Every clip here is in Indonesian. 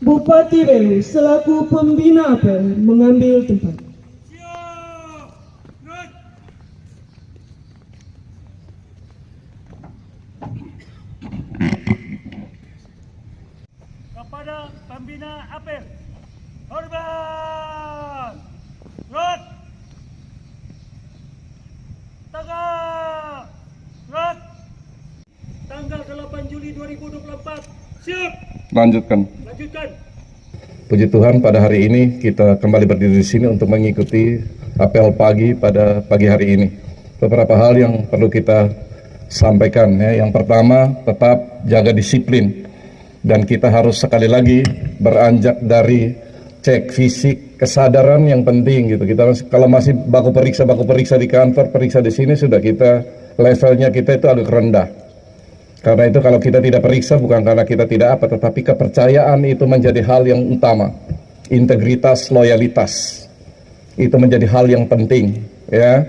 Bupati Belu selaku pembina apel mengambil tempat. Kepada pembina apel, hormat, gerak, tegak, gerak. Tanggal 8 Juli 2024, siap. Lanjutkan. Puji Tuhan, pada hari ini kita kembali berdiri di sini untuk mengikuti apel pagi pada pagi hari ini. Beberapa hal yang perlu kita sampaikan ya. Yang pertama, tetap jaga disiplin, dan kita harus sekali lagi beranjak dari cek fisik, kesadaran yang penting gitu. Kita kalau masih baku periksa di kantor, periksa di sini, sudah levelnya kita itu agak rendah. Karena itu kalau kita tidak periksa bukan karena kita tidak apa, tetapi kepercayaan itu menjadi hal yang utama. Integritas, loyalitas itu menjadi hal yang penting ya.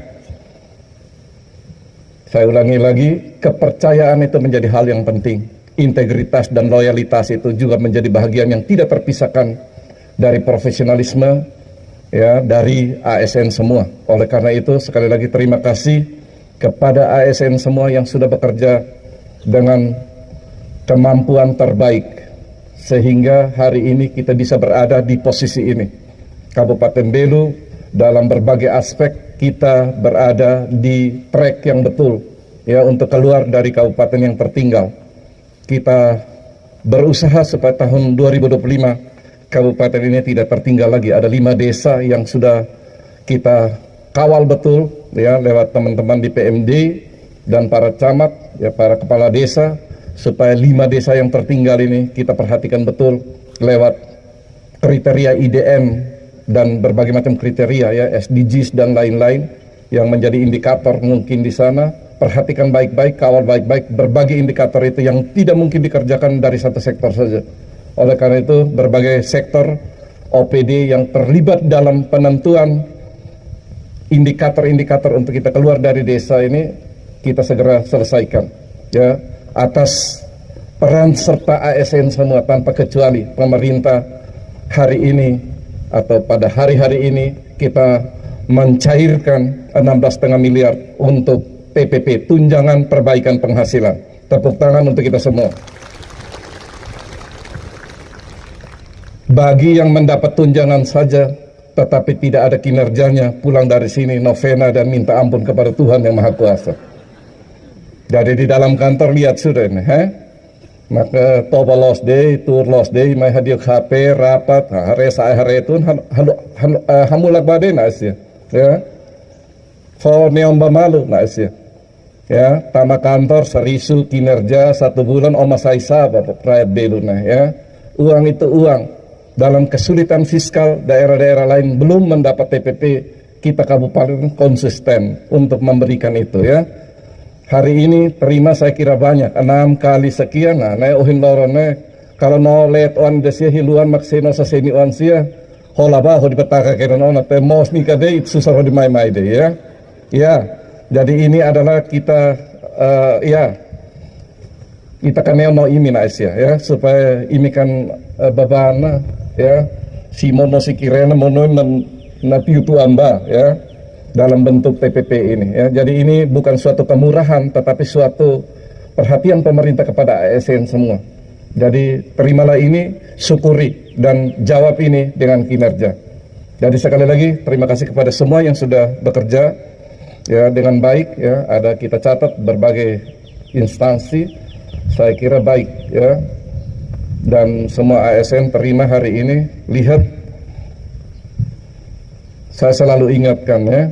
Saya ulangi lagi, kepercayaan itu menjadi hal yang penting. Integritas dan loyalitas itu juga menjadi bagian yang tidak terpisahkan dari profesionalisme ya, dari ASN semua. Oleh karena itu sekali lagi terima kasih kepada ASN semua yang sudah bekerja dengan kemampuan terbaik sehingga hari ini kita bisa berada di posisi ini. Kabupaten Belu dalam berbagai aspek kita berada di track yang betul ya, untuk keluar dari kabupaten yang tertinggal. Kita berusaha supaya tahun 2025 kabupaten ini tidak tertinggal lagi. Ada 5 desa yang sudah kita kawal betul ya, lewat teman-teman di PMD dan para camat ya, para kepala desa, supaya 5 desa yang tertinggal ini kita perhatikan betul lewat kriteria IDM dan berbagai macam kriteria ya, SDGs dan lain-lain yang menjadi indikator mungkin di sana. Perhatikan baik-baik, kawal baik-baik berbagai indikator itu yang tidak mungkin dikerjakan dari satu sektor saja. Oleh karena itu berbagai sektor OPD yang terlibat dalam penentuan indikator-indikator untuk kita keluar dari desa ini kita segera selesaikan ya, atas peran serta ASN semua tanpa kecuali. Pemerintah hari ini atau pada hari-hari ini kita mencairkan 16,5 miliar untuk TPP, tunjangan perbaikan penghasilan. Tepuk tangan untuk kita semua. Bagi yang mendapat tunjangan saja tetapi tidak ada kinerjanya, pulang dari sini novena dan minta ampun kepada Tuhan yang Maha Kuasa. Jadi di dalam kantor lihat sudah ini, maka toba lost day, tour lost day, mai hadir HP rapat, hari itu hamulak badai nasya, ya, for neon bamalu nasya, ya, tama kantor serisu kinerja 1 bulan oma saisa bapak rakyat Belu nah, ya, uang itu uang. Dalam kesulitan fiskal daerah-daerah lain belum mendapat TPP, kita kabupaten konsisten untuk memberikan itu ya. Hari ini terima saya kira banyak, 6 kali sekian. Nah, ohin lorone kalau no let on desia hiluan makseno sa seni on sia holaba ho dipetaka keran ona te mos ni kade it susah ho di mai de ya. Ya. Jadi ini adalah kita ya kita kan no imi na sia ya, supaya ini kan babana ya si mono si kirena mono na piutu amba ya, dalam bentuk TPP ini ya. Jadi ini bukan suatu kemurahan tetapi suatu perhatian pemerintah kepada ASN semua. Jadi terimalah ini, syukuri dan jawab ini dengan kinerja. Jadi sekali lagi terima kasih kepada semua yang sudah bekerja ya dengan baik ya. Ada kita catat berbagai instansi, saya kira baik ya. Dan semua ASN terima hari ini. Lihat, saya selalu ingatkan ya,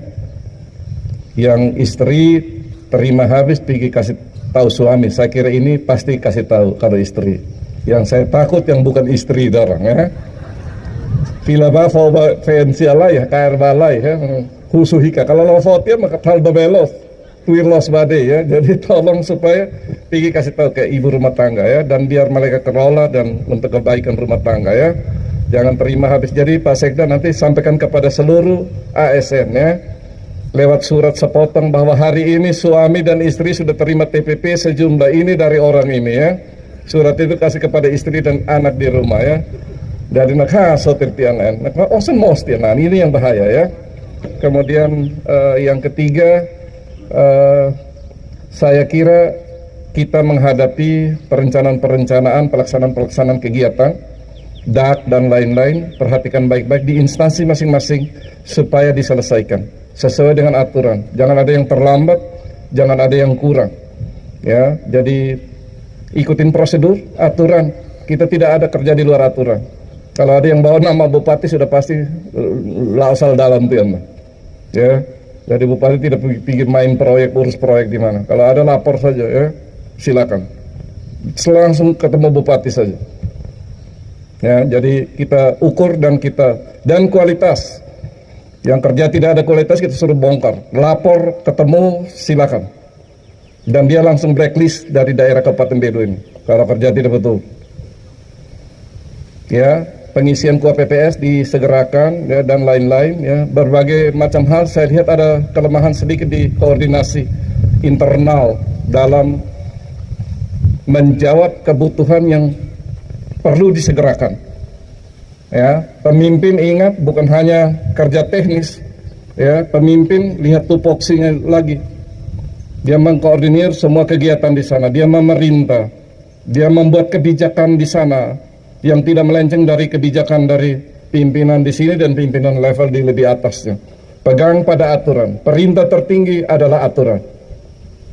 yang istri terima habis pergi kasih tahu suami. Saya kira ini pasti kasih tahu kalau istri. Yang saya takut yang bukan istri dorong ya. Vila ba fancy alay ya, kair balay ya, husuhika. Kalau lo votir maka tal babelos, tuirlos bade ya. Jadi tolong supaya pergi kasih tahu ke ibu rumah tangga ya, dan biar mereka kelola dan untuk kebaikan rumah tangga ya. Jangan terima habis. Jadi Pak Sekda nanti sampaikan kepada seluruh ASN ya, lewat surat sepotong bahwa hari ini suami dan istri sudah terima TPP sejumlah ini dari orang ini ya. Surat itu kasih kepada istri dan anak di rumah ya. Dari nakhaso tirtianan, osen mos tianan, ini yang bahaya ya. Kemudian yang ketiga, saya kira kita menghadapi perencanaan-perencanaan, pelaksanaan kegiatan, DAK dan lain-lain, perhatikan baik-baik di instansi masing-masing supaya diselesaikan sesuai dengan aturan. Jangan ada yang terlambat, jangan ada yang kurang. Ya, jadi ikutin prosedur, aturan. Kita tidak ada kerja di luar aturan. Kalau ada yang bawa nama bupati sudah pasti lausal dalam tuh ya. Jadi bupati tidak pikir main proyek, urus proyek di mana. Kalau ada lapor saja ya, silakan. Langsung ketemu bupati saja. Ya, jadi kita ukur dan kualitas. Yang kerja tidak ada kualitas kita suruh bongkar. Lapor, ketemu, silakan. Dan dia langsung blacklist dari daerah Kabupaten Belu ini. Kalau kerja tidak betul. Ya, pengisian kuota PPS disegerakan ya, dan lain-lain ya, berbagai macam hal. Saya lihat ada kelemahan sedikit di koordinasi internal dalam menjawab kebutuhan yang perlu disegerakan. Ya, pemimpin ingat bukan hanya kerja teknis, ya, pemimpin lihat tupoksinya lagi. Dia mengkoordinir semua kegiatan di sana, dia memerintah, dia membuat kebijakan di sana yang tidak melenceng dari kebijakan dari pimpinan di sini dan pimpinan level di lebih atasnya. Pegang pada aturan. Perintah tertinggi adalah aturan.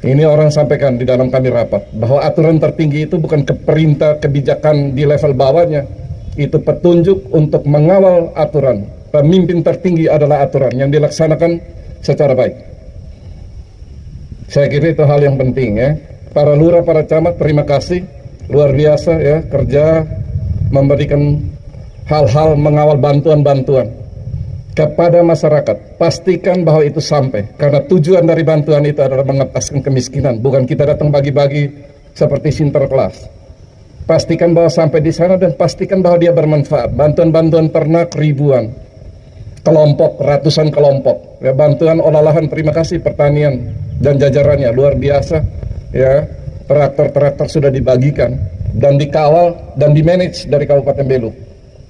Ini orang sampaikan di dalam kami rapat, bahwa aturan tertinggi itu bukan perintah kebijakan di level bawahnya. Itu petunjuk untuk mengawal aturan. Pemimpin tertinggi adalah aturan yang dilaksanakan secara baik. Saya kira itu hal yang penting ya. Para lurah, para camat, terima kasih. Luar biasa ya, kerja memberikan hal-hal mengawal bantuan-bantuan kepada masyarakat. Pastikan bahwa itu sampai, karena tujuan dari bantuan itu adalah mengentaskan kemiskinan, bukan kita datang bagi-bagi seperti Sinterklas. Pastikan bahwa sampai di sana dan pastikan bahwa dia bermanfaat. Bantuan-bantuan ternak ribuan, kelompok, ratusan kelompok ya, bantuan olah lahan, terima kasih pertanian dan jajarannya, luar biasa ya. Traktor-traktor sudah dibagikan dan dikawal dan dimanage dari Kabupaten Belu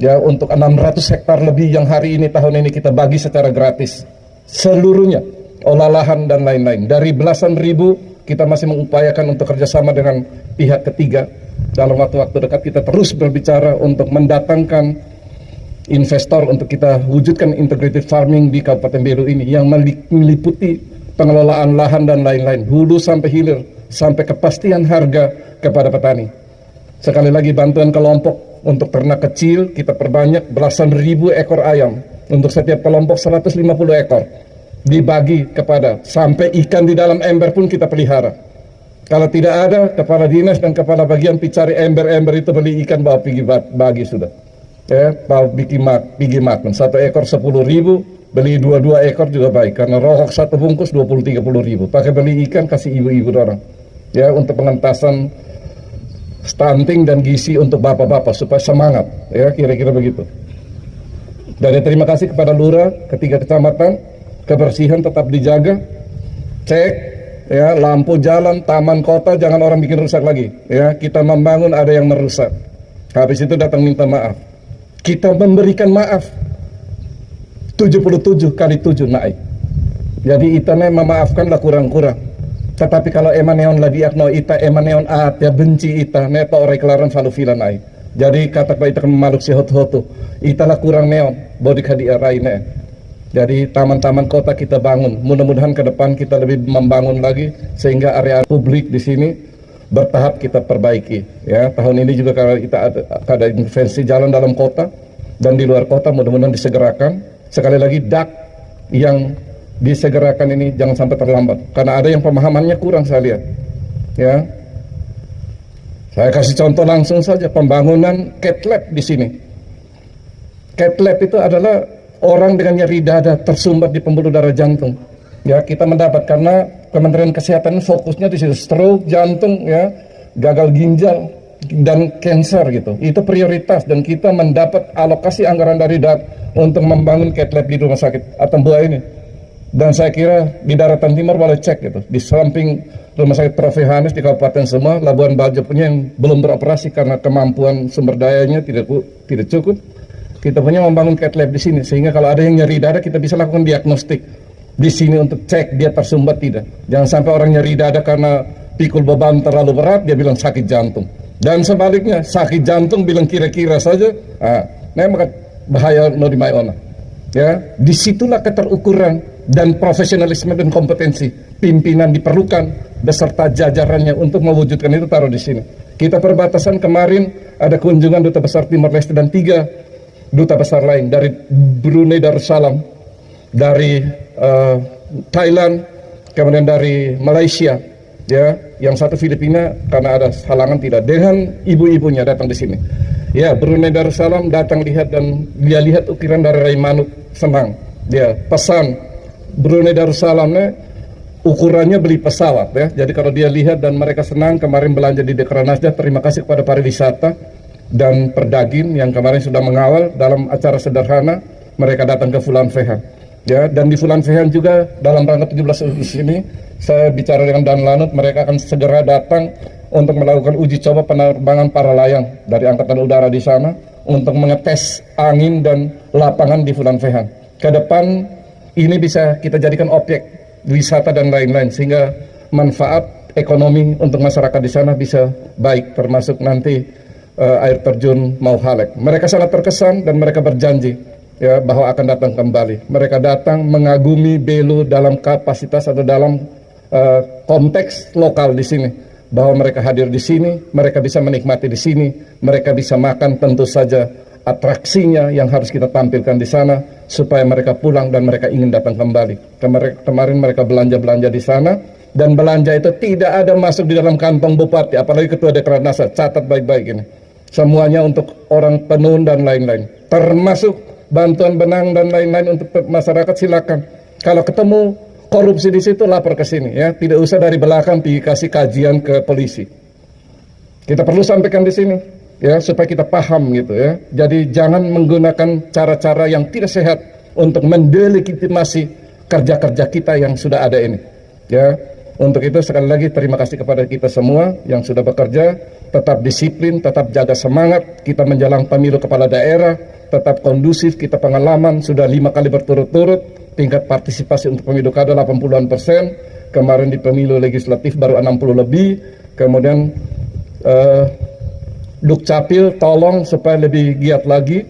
ya, untuk 600 hektar lebih yang hari ini tahun ini kita bagi secara gratis seluruhnya, olah lahan dan lain-lain. Dari belasan ribu kita masih mengupayakan untuk kerjasama dengan pihak ketiga. Dalam waktu-waktu dekat kita terus berbicara untuk mendatangkan investor untuk kita wujudkan integrated farming di Kabupaten Belu ini yang meliputi pengelolaan lahan dan lain-lain, hulu sampai hilir, sampai kepastian harga kepada petani. Sekali lagi, bantuan kelompok untuk ternak kecil kita perbanyak belasan ribu ekor ayam, untuk setiap kelompok 150 ekor dibagi kepada, sampai ikan di dalam ember pun kita pelihara. Kalau tidak ada, kepala dinas dan kepala bagian cari ember-ember itu, beli ikan bawa pergi bagi sudah ya, bawa pergi makan. 1 ekor 10.000, beli 2 ekor juga baik, karena rohok 1 bungkus 20-30 ribu. Pakai beli ikan, kasih ibu-ibu orang ya, untuk pengentasan stunting dan gizi untuk bapak-bapak supaya semangat ya, kira-kira begitu. Dan terima kasih kepada lurah, ketiga kecamatan, kebersihan tetap dijaga, cek ya, lampu jalan, taman kota, jangan orang bikin rusak lagi ya. Kita membangun, ada yang merusak, habis itu datang minta maaf. Kita memberikan maaf 77 kali 7 naik. Jadi itane memaafkanlah kurang-kurang. Tetapi kalau eman neon lagi akno ita eman neon at ya benci ita neto reklaran falu filan naik. Jadi kata pak ita kan memaluk si hotu-hotu. Ita lah kurang neon bodik hadi araine. Jadi taman-taman kota kita bangun. Mudah-mudahan ke depan kita lebih membangun lagi sehingga area publik di sini bertahap kita perbaiki. Ya, tahun ini juga kalau kita ada intervensi jalan dalam kota dan di luar kota, mudah-mudahan disegerakan. Sekali lagi, DAK yang disegerakan ini jangan sampai terlambat, karena ada yang pemahamannya kurang saya lihat. Ya, saya kasih contoh langsung saja, pembangunan cat lab di sini. Cat lab itu adalah orang dengan nyeri dada tersumbat di pembuluh darah jantung. Ya, kita mendapat karena Kementerian Kesehatan fokusnya di situ, stroke, jantung, ya, gagal ginjal dan cancer gitu. Itu prioritas dan kita mendapat alokasi anggaran dari DAK untuk membangun cat lab di rumah sakit Atambua ini. Dan saya kira di daratan timur boleh cek gitu. Di samping rumah sakit Prof. Yohanes di kabupaten semua, Labuan Bajo punya yang belum beroperasi karena kemampuan sumber dayanya tidak cukup. Kita punya membangun cat lab di sini, sehingga kalau ada yang nyeri dada kita bisa lakukan diagnostik di sini untuk cek dia tersumbat tidak. Jangan sampai orang nyeri dada karena pikul beban terlalu berat dia bilang sakit jantung. Dan sebaliknya sakit jantung bilang kira-kira saja, maka bahaya no di mayona. Ya, disitulah keterukuran dan profesionalisme dan kompetensi pimpinan diperlukan beserta jajarannya untuk mewujudkan itu taruh di sini. Kita perbatasan kemarin ada kunjungan duta besar Timor Leste dan 3 duta besar lain dari Brunei Darussalam, dari Thailand, kemudian dari Malaysia, ya, yang satu Filipina karena ada halangan tidak, dengan ibu-ibunya datang di sini. Ya, Brunei Darussalam datang lihat dan dia lihat ukiran dari Rai Manuk, senang. Dia pesan Brunei Darussalamnya ukurannya beli pesawat ya. Jadi kalau dia lihat dan mereka senang, kemarin belanja di Dekranasda, terima kasih kepada pariwisata dan Perdagin yang kemarin sudah mengawal dalam acara sederhana mereka datang ke Fulan Fehan. Ya, dan di Fulan Fehan juga dalam rangka 17 Agustus ini saya bicara dengan Dan Lanut, mereka akan segera datang untuk melakukan uji coba penerbangan para layang dari Angkatan Udara di sana untuk mengetes angin dan lapangan di Fulan Fehan. Ke depan ini bisa kita jadikan objek wisata dan lain-lain sehingga manfaat ekonomi untuk masyarakat di sana bisa baik, termasuk nanti air terjun Mauhalek. Mereka sangat terkesan dan mereka berjanji ya bahwa akan datang kembali. Mereka datang mengagumi Belu dalam kapasitas atau dalam konteks lokal di sini. Bahwa mereka hadir di sini, mereka bisa menikmati di sini, mereka bisa makan, tentu saja atraksinya yang harus kita tampilkan di sana supaya mereka pulang dan mereka ingin datang kembali. Kemarin mereka belanja-belanja di sana dan belanja itu tidak ada masuk di dalam kantong bupati, apalagi ketua Dekranasda. Catat baik-baik ini. Semuanya untuk orang penun dan lain-lain, termasuk bantuan benang dan lain-lain untuk masyarakat. Silakan kalau ketemu korupsi di situ lapor ke sini ya, tidak usah dari belakang dikasih kajian ke polisi. Kita perlu sampaikan di sini ya supaya kita paham gitu ya. Jadi jangan menggunakan cara-cara yang tidak sehat untuk mendelegitimasi kerja-kerja kita yang sudah ada ini ya. Untuk itu sekali lagi terima kasih kepada kita semua yang sudah bekerja, tetap disiplin, tetap jaga semangat, kita menjelang pemilu kepala daerah, tetap kondusif, kita pengalaman sudah 5 kali berturut-turut, tingkat partisipasi untuk pemilu kada 80-an%, kemarin di pemilu legislatif baru 60 lebih, kemudian Dukcapil tolong supaya lebih giat lagi,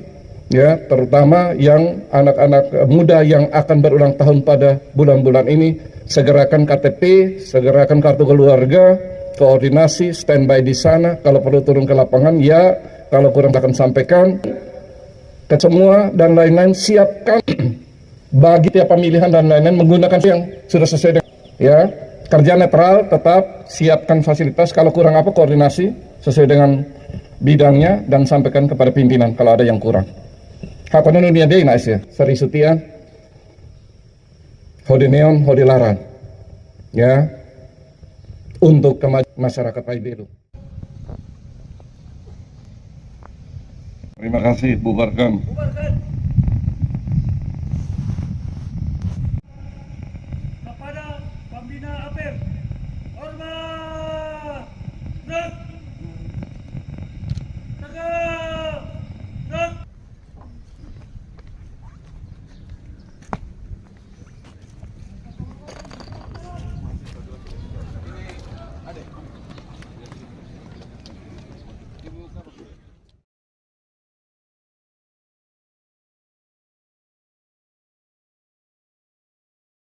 ya, terutama yang anak-anak muda yang akan berulang tahun pada bulan-bulan ini. Segerakan KTP, segerakan kartu keluarga, koordinasi, standby di sana. Kalau perlu turun ke lapangan, ya. Kalau kurang akan sampaikan ke semua dan lain-lain. Siapkan bagi tiap pemilihan dan lain-lain menggunakan yang sudah sesuai dengan ya. Kerja netral, tetap siapkan fasilitas. Kalau kurang apa koordinasi sesuai dengan bidangnya dan sampaikan kepada pimpinan kalau ada yang kurang. Hapana dunia deh ya. Seri Sutian. Hode Neon, Hode Laran, ya, untuk masyarakat Belu. Terima kasih, bubarkan. Bubarkan.